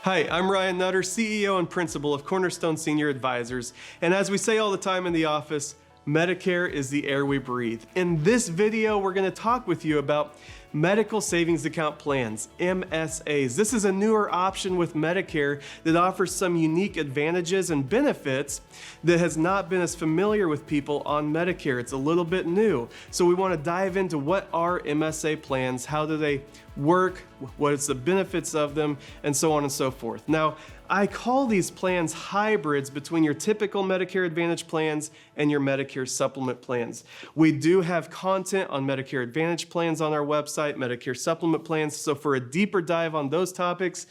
Hi, I'm Ryan Nutter, CEO and Principal of Cornerstone Senior Advisors. And as we say all the time in the office, Medicare is the air we breathe. In this video, we're going to talk with you about medical savings account plans, MSAs. This is a newer option with Medicare that offers some unique advantages and benefits that has not been as familiar with people on Medicare. It's a little bit new. So we want to dive into what are MSA plans, how do they work, what is the benefits of them, and so on and so forth. Now, I call these plans hybrids between your typical Medicare Advantage plans and your Medicare Supplement plans. We do have content on Medicare Advantage plans on our website, Medicare Supplement plans, so for a deeper dive on those topics,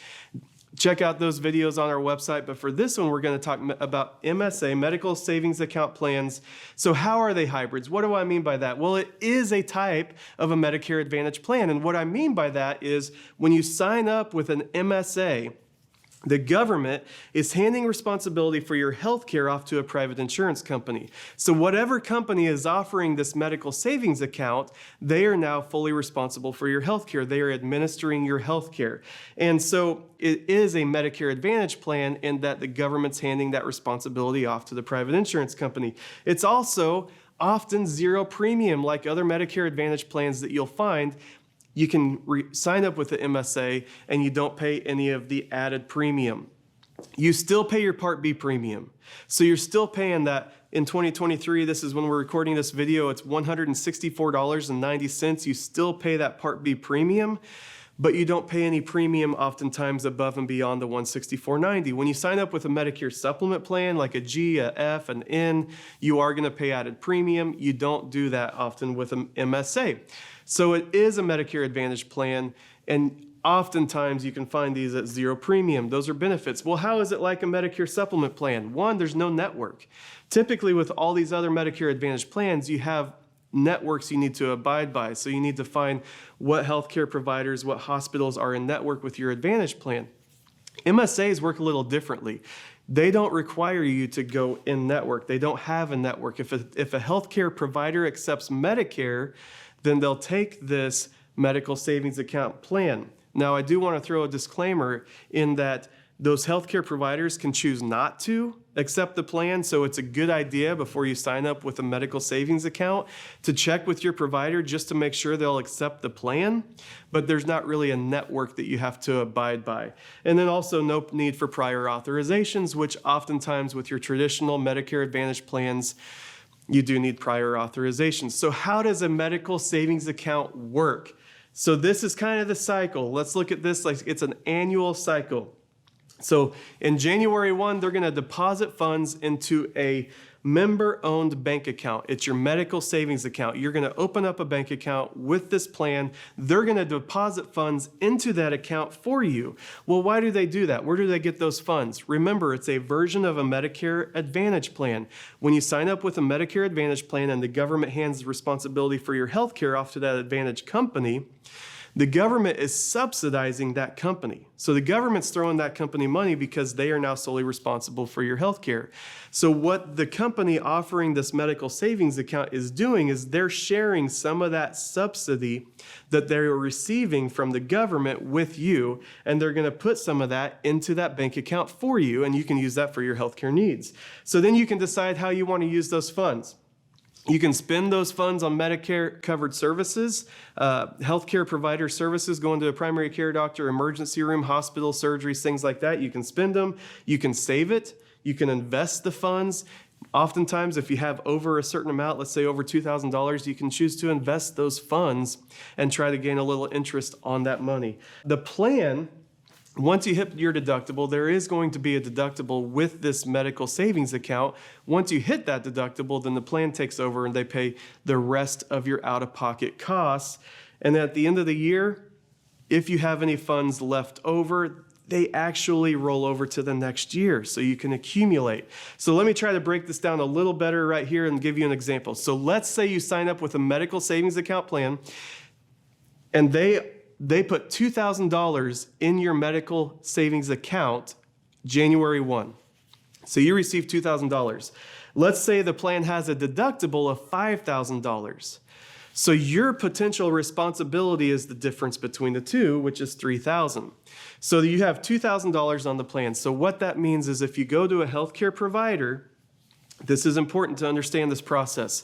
check out those videos on our website. But for this one, we're going to talk about MSA, Medical Savings Account Plans. So how are they hybrids? What do I mean by that? Well, it is a type of a Medicare Advantage plan. And what I mean by that is when you sign up with an MSA, the government is handing responsibility for your health care off to a private insurance company. So whatever company is offering this medical savings account, they are now fully responsible for your health care. They are administering your health care. And so it is a Medicare Advantage plan in that the government's handing that responsibility off to the private insurance company. It's also often zero premium like other Medicare Advantage plans that you'll find. You can sign up with the MSA and you don't pay any of the added premium. You still pay your Part B premium. So you're still paying that in 2023, this is when we're recording this video, it's $164.90. You still pay that Part B premium, but you don't pay any premium oftentimes above and beyond the $164.90. When you sign up with a Medicare Supplement plan like a G, a F, an N, you are gonna pay added premium. You don't do that often with an MSA. So it is a Medicare Advantage plan, and oftentimes you can find these at zero premium. Those are benefits. Well, how is it like a Medicare Supplement plan? One, there's no network. Typically with all these other Medicare Advantage plans, you have networks you need to abide by. So you need to find what healthcare providers, what hospitals are in network with your Advantage plan. MSAs work a little differently. They don't require you to go in network. They don't have a network. If a healthcare provider accepts Medicare, then they'll take this medical savings account plan. Now, I do want to throw a disclaimer in that those healthcare providers can choose not to accept the plan, so it's a good idea before you sign up with a medical savings account to check with your provider just to make sure they'll accept the plan, but there's not really a network that you have to abide by. And then also no need for prior authorizations, which oftentimes with your traditional Medicare Advantage plans, you do need prior authorizations. So how does a medical savings account work? So this is kind of the cycle. Let's look at this like it's an annual cycle. So in January 1, they're going to deposit funds into a member-owned bank account. It's your medical savings account. You're going to open up a bank account with this plan. They're going to deposit funds into that account for you. Well, why do they do that? Where do they get those funds? Remember, it's a version of a Medicare Advantage plan. When you sign up with a Medicare Advantage plan and the government hands the responsibility for your health care off to that Advantage company, the government is subsidizing that company. So the government's throwing that company money because they are now solely responsible for your health care. So what the company offering this medical savings account is doing is they're sharing some of that subsidy that they're receiving from the government with you, and they're gonna put some of that into that bank account for you, and you can use that for your healthcare needs. So then you can decide how you wanna use those funds. You can spend those funds on Medicare covered services, healthcare provider services, going to a primary care doctor, emergency room, hospital, surgeries, things like that. You can spend them, you can save it, you can invest the funds. Oftentimes, if you have over a certain amount, let's say over $2,000, you can choose to invest those funds and try to gain a little interest on that money. The plan, once you hit your deductible, there is going to be a deductible with this medical savings account. Once you hit that deductible, then the plan takes over and they pay the rest of your out-of-pocket costs. And at the end of the year, if you have any funds left over, they actually roll over to the next year, so you can accumulate. So let me try to break this down a little better right here and give you an example. So let's say you sign up with a medical savings account plan, and they put $2,000 in your medical savings account January 1. So you receive $2,000. Let's say the plan has a deductible of $5,000. So your potential responsibility is the difference between the two, which is $3,000. So you have $2,000 on the plan. So what that means is if you go to a healthcare provider, this is important to understand this process.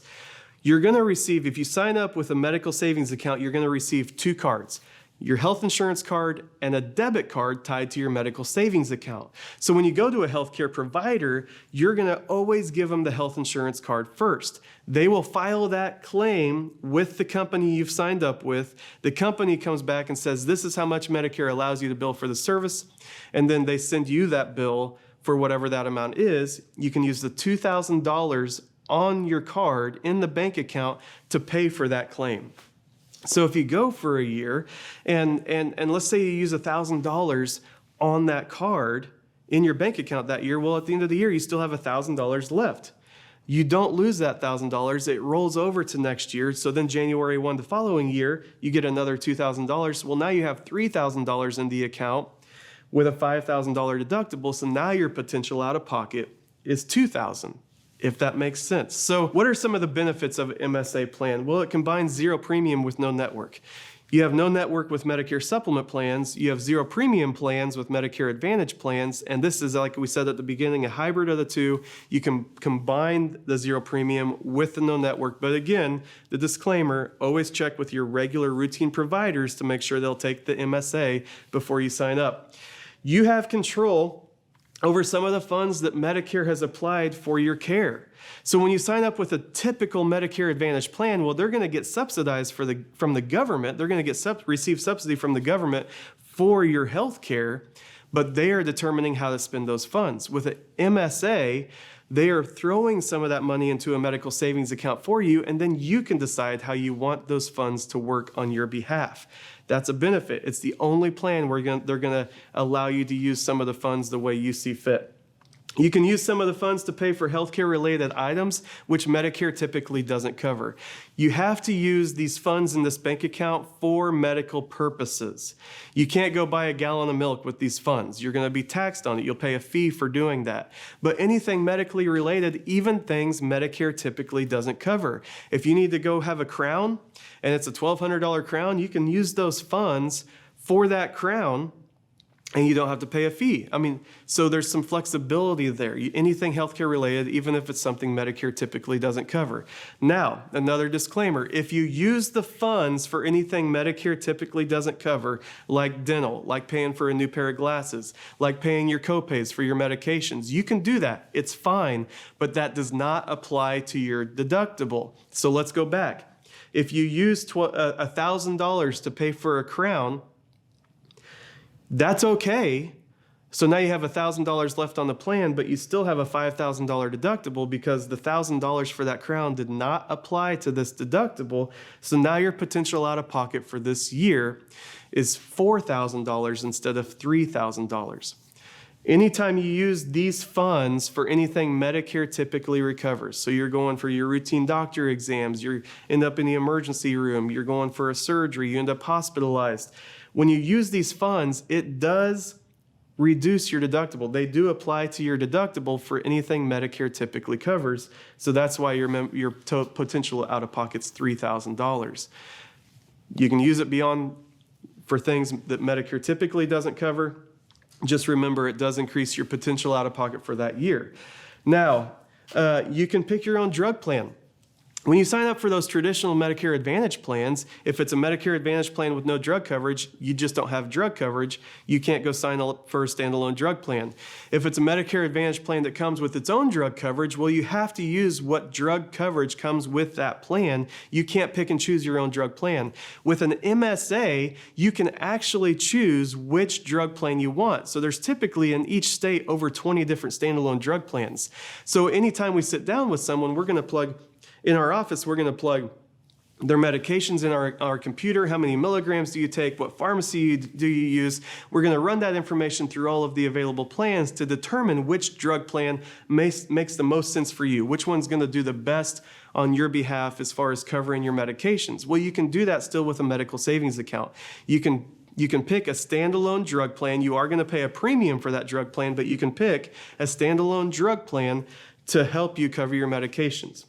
You're going to receive, if you sign up with a medical savings account, you're going to receive 2 cards. Your health insurance card and a debit card tied to your medical savings account. So when you go to a healthcare provider, you're going to always give them the health insurance card first. They will file that claim with the company you've signed up with. The company comes back and says, this is how much Medicare allows you to bill for the service. And then they send you that bill for whatever that amount is. You can use the $2,000 on your card in the bank account to pay for that claim. So if you go for a year and let's say you use $1,000 on that card in your bank account that year, well, at the end of the year, you still have $1,000 left. You don't lose that $1,000. It rolls over to next year. So then January 1 the following year, you get another $2,000. Well, now you have $3,000 in the account with a $5,000 deductible. So now your potential out of pocket is $2,000. If that makes sense. So what are some of the benefits of an MSA plan? Well, it combines zero premium with no network. You have no network with Medicare supplement plans. You have zero premium plans with Medicare Advantage plans. And this is, like we said at the beginning, a hybrid of the two. You can combine the zero premium with the no network. But again, the disclaimer, always check with your regular routine providers to make sure they'll take the MSA before you sign up. You have control over some of the funds that Medicare has applied for your care. So when you sign up with a typical Medicare Advantage plan, well, they're going to get subsidized from the government. They're going to receive subsidy from the government for your health care, but they are determining how to spend those funds. With an MSA, they are throwing some of that money into a medical savings account for you, and then you can decide how you want those funds to work on your behalf. That's a benefit. It's the only plan where they're going to allow you to use some of the funds the way you see fit. You can use some of the funds to pay for healthcare related items, which Medicare typically doesn't cover. You have to use these funds in this bank account for medical purposes. You can't go buy a gallon of milk with these funds. You're going to be taxed on it. You'll pay a fee for doing that. But anything medically related, even things Medicare typically doesn't cover. If you need to go have a crown and it's a $1,200 crown, you can use those funds for that crown and you don't have to pay a fee. So there's some flexibility there. Anything healthcare related, even if it's something Medicare typically doesn't cover. Now, another disclaimer, if you use the funds for anything Medicare typically doesn't cover, like dental, like paying for a new pair of glasses, like paying your copays for your medications, you can do that. It's fine, but that does not apply to your deductible. So let's go back. If you use $1,000 to pay for a crown, that's okay. So now you have $1,000 left on the plan, but you still have a $5,000 deductible because the $1,000 for that crown did not apply to this deductible. So now your potential out of pocket for this year is $4,000 instead of $3,000. Anytime you use these funds for anything Medicare typically recovers, so you're going for your routine doctor exams, you end up in the emergency room, you're going for a surgery, you end up hospitalized. When you use these funds, it does reduce your deductible. They do apply to your deductible for anything Medicare typically covers. So that's why your potential out-of-pocket's $3,000. You can use it beyond for things that Medicare typically doesn't cover. Just remember, it does increase your potential out-of-pocket for that year. Now, you can pick your own drug plan. When you sign up for those traditional Medicare Advantage plans, if it's a Medicare Advantage plan with no drug coverage, you just don't have drug coverage, you can't go sign up for a standalone drug plan. If it's a Medicare Advantage plan that comes with its own drug coverage, well, you have to use what drug coverage comes with that plan. You can't pick and choose your own drug plan. With an MSA, you can actually choose which drug plan you want. So there's typically in each state over 20 different standalone drug plans. So anytime we sit down with someone, we're going to plug in our office, we're going to plug their medications in our computer. How many milligrams do you take? What pharmacy do you use? We're going to run that information through all of the available plans to determine which drug plan makes the most sense for you. Which one's going to do the best on your behalf as far as covering your medications? Well, you can do that still with a medical savings account. You can pick a standalone drug plan. You are going to pay a premium for that drug plan, but you can pick a standalone drug plan to help you cover your medications.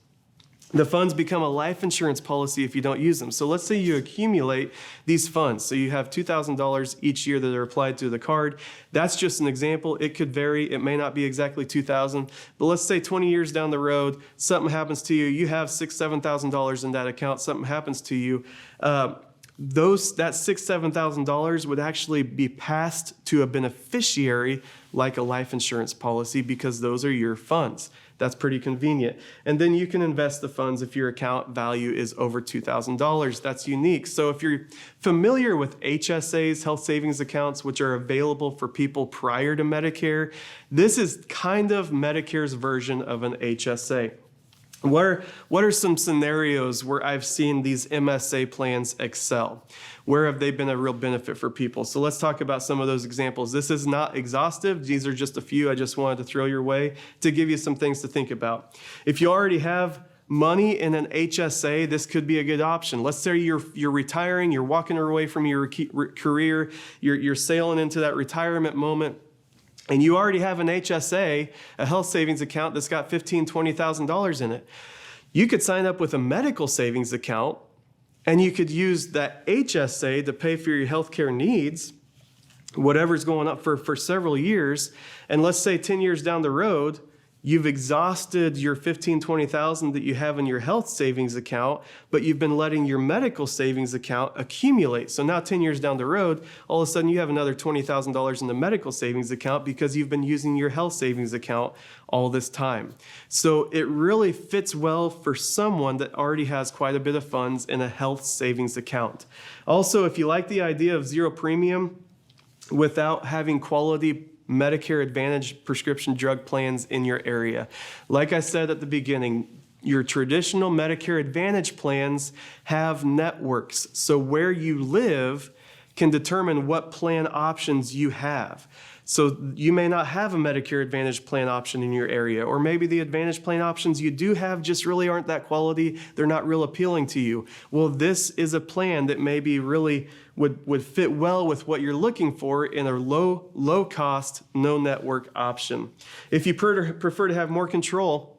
The funds become a life insurance policy if you don't use them. So let's say you accumulate these funds. So you have $2,000 each year that are applied to the card. That's just an example. It could vary. It may not be exactly $2,000, but let's say 20 years down the road, something happens to you. You have $6,000, $7,000 in that account. Something happens to you. That $6,000, $7,000 would actually be passed to a beneficiary like a life insurance policy because those are your funds. That's pretty convenient. And then you can invest the funds if your account value is over $2,000. That's unique. So if you're familiar with HSAs, health savings accounts, which are available for people prior to Medicare, this is kind of Medicare's version of an HSA. What are some scenarios where I've seen these MSA plans excel? Where have they been a real benefit for people? So let's talk about some of those examples. This is not exhaustive. These are just a few I just wanted to throw your way to give you some things to think about. If you already have money in an HSA, this could be a good option. Let's say you're retiring, you're walking away from your career, you're sailing into that retirement moment, and you already have an HSA, a health savings account that's got $15,000, $20,000 in it. You could sign up with a medical savings account, and you could use that HSA to pay for your healthcare needs, whatever's going up for several years. And let's say 10 years down the road, you've exhausted your $15,000, $20,000 that you have in your health savings account, but you've been letting your medical savings account accumulate. So now 10 years down the road, all of a sudden you have another $20,000 in the medical savings account because you've been using your health savings account all this time. So it really fits well for someone that already has quite a bit of funds in a health savings account. Also, if you like the idea of zero premium without having quality Medicare Advantage prescription drug plans in your area. Like I said at the beginning, your traditional Medicare Advantage plans have networks. So where you live can determine what plan options you have. So you may not have a Medicare Advantage plan option in your area, or maybe the Advantage plan options you do have just really aren't that quality. They're not real appealing to you. Well, this is a plan that maybe really would fit well with what you're looking for in a low cost, no network option. If you prefer to have more control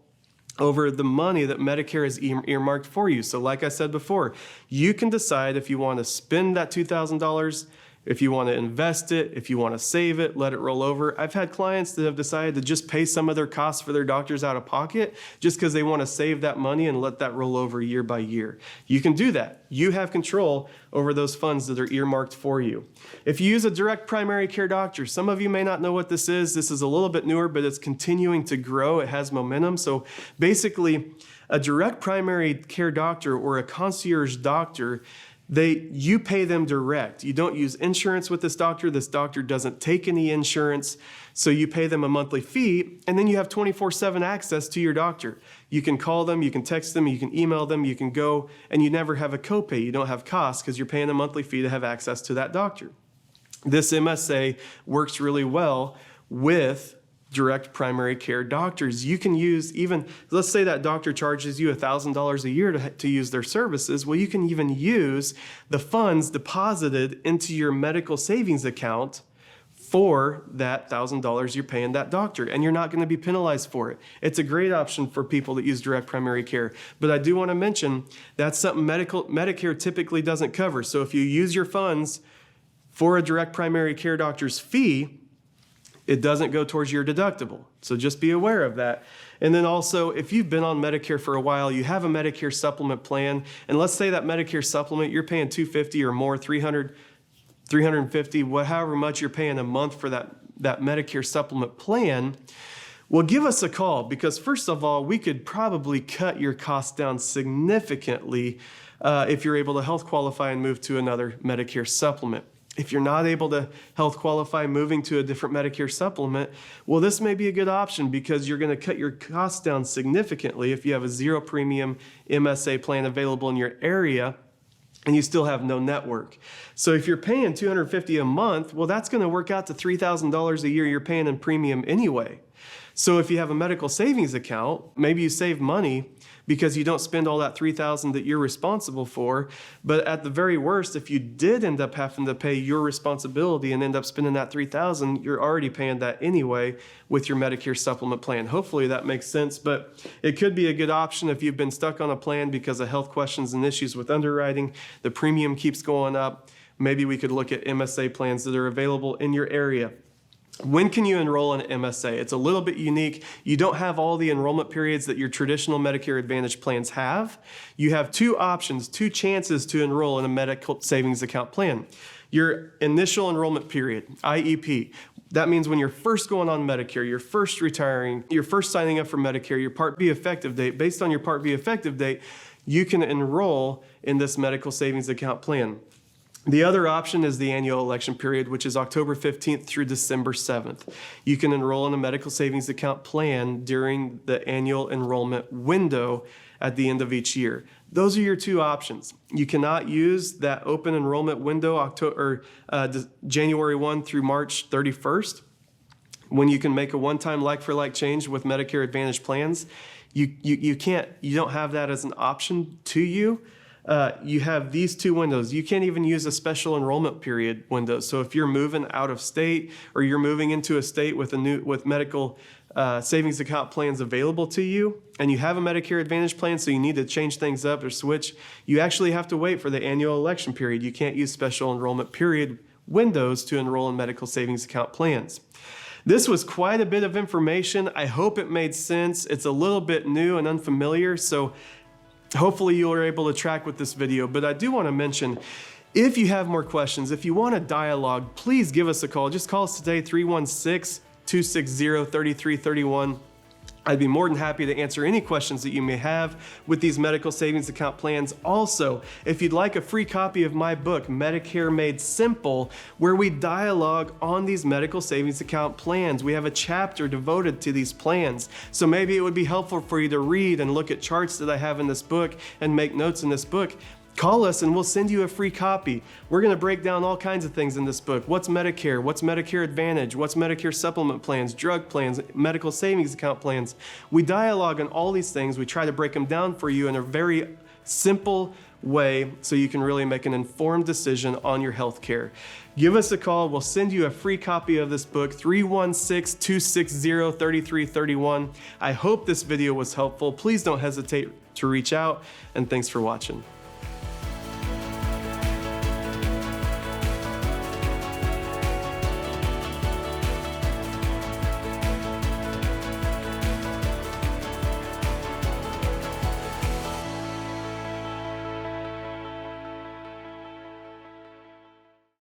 over the money that Medicare has earmarked for you. So like I said before, you can decide if you want to spend that $2,000, if you want to invest it, if you want to save it, let it roll over. I've had clients that have decided to just pay some of their costs for their doctors out of pocket just because they want to save that money and let that roll over year by year. You can do that. You have control over those funds that are earmarked for you. If you use a direct primary care doctor, some of you may not know what this is. This is a little bit newer, but it's continuing to grow. It has momentum. So basically, a direct primary care doctor or a concierge doctor, you pay them direct. You don't use insurance with this doctor. This doctor doesn't take any insurance. So you pay them a monthly fee, and then you have 24/7 access to your doctor. You can call them, you can text them, you can email them, you can go, and you never have a copay. You don't have costs because you're paying a monthly fee to have access to that doctor. This MSA works really well with direct primary care doctors. You can use even, let's say that doctor charges you $1,000 a year to use their services. Well, you can even use the funds deposited into your medical savings account for that $1,000 you're paying that doctor, and you're not going to be penalized for it. It's a great option for people that use direct primary care. But I do want to mention that's something Medicare typically doesn't cover. So if you use your funds for a direct primary care doctor's fee, it doesn't go towards your deductible. So just be aware of that. And then also, if you've been on Medicare for a while, you have a Medicare supplement plan, and let's say that Medicare supplement, you're paying $250 or more, $300, $350, however much you're paying a month for that Medicare supplement plan, well, give us a call, because first of all, we could probably cut your costs down significantly if you're able to health qualify and move to another Medicare supplement. If you're not able to health qualify moving to a different Medicare supplement, well, this may be a good option because you're going to cut your costs down significantly if you have a zero premium MSA plan available in your area and you still have no network. So if you're paying $250 a month, well, that's going to work out to $3,000 a year you're paying in premium anyway. So if you have a medical savings account, maybe you save money because you don't spend all that $3,000 that you're responsible for. But at the very worst, if you did end up having to pay your responsibility and end up spending that $3,000, you're already paying that anyway with your Medicare supplement plan. Hopefully that makes sense, but it could be a good option if you've been stuck on a plan because of health questions and issues with underwriting. The premium keeps going up. Maybe we could look at MSA plans that are available in your area. When can you enroll in MSA? It's a little bit unique. You don't have all the enrollment periods that your traditional Medicare Advantage plans have. You have two options, two chances to enroll in a medical savings account plan. Your initial enrollment period, IEP. That means when you're first going on Medicare, you're first retiring, you're first signing up for Medicare, your Part B effective date. Based on your Part B effective date, you can enroll in this medical savings account plan. The other option is the annual election period, which is October 15th through December 7th. You can enroll in a medical savings account plan during the annual enrollment window at the end of each year. Those are your two options. You cannot use that open enrollment window January 1 through March 31st, when you can make a one-time like-for-like change with Medicare Advantage plans. You don't have that as an option to you. You have these two windows. You can't even use a special enrollment period window. So if you're moving out of state or you're moving into a state with medical savings account plans available to you, and you have a Medicare Advantage plan, so you need to change things up or switch, you actually have to wait for the annual election period. You can't use special enrollment period windows to enroll in medical savings account plans. This was quite a bit of information. I hope it made sense. It's a little bit new and unfamiliar, so hopefully you are able to track with this video. But I do want to mention, if you have more questions, if you want a dialogue, please give us a call. Just call us today, 316-260-3331. I'd be more than happy to answer any questions that you may have with these medical savings account plans. Also, if you'd like a free copy of my book, Medicare Made Simple, where we dialogue on these medical savings account plans. We have a chapter devoted to these plans. So maybe it would be helpful for you to read and look at charts that I have in this book and make notes in this book. Call us and we'll send you a free copy. We're going to break down all kinds of things in this book. What's Medicare? What's Medicare Advantage? What's Medicare supplement plans, drug plans, medical savings account plans? We dialogue on all these things. We try to break them down for you in a very simple way so you can really make an informed decision on your health care. Give us a call. We'll send you a free copy of this book, 316-260-3331. I hope this video was helpful. Please don't hesitate to reach out, and thanks for watching.